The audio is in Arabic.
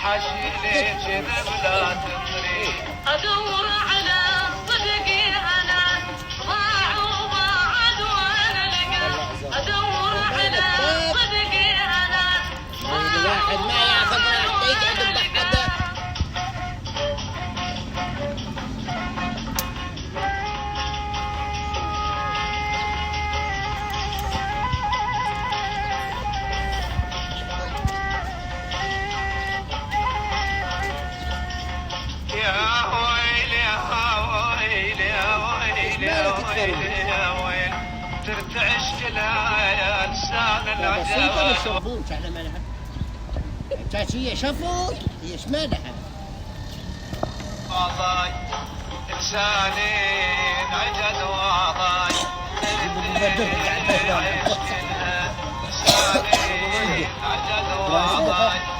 حشيلي كذب لا تدري ادور على صدقي انا ضاع وبعد وانا لقى ادور على صدقي انا الواحد ما ياخذ راحته يقعد بحده. يا ويل يا ويل يا ويل يا ويل يا ويل ترتعش كلها يا لسان بسيطة العجاب بالشربون على مالها. هي شفوت هي شمالها. والله لساني عجد والله لساني عجد والله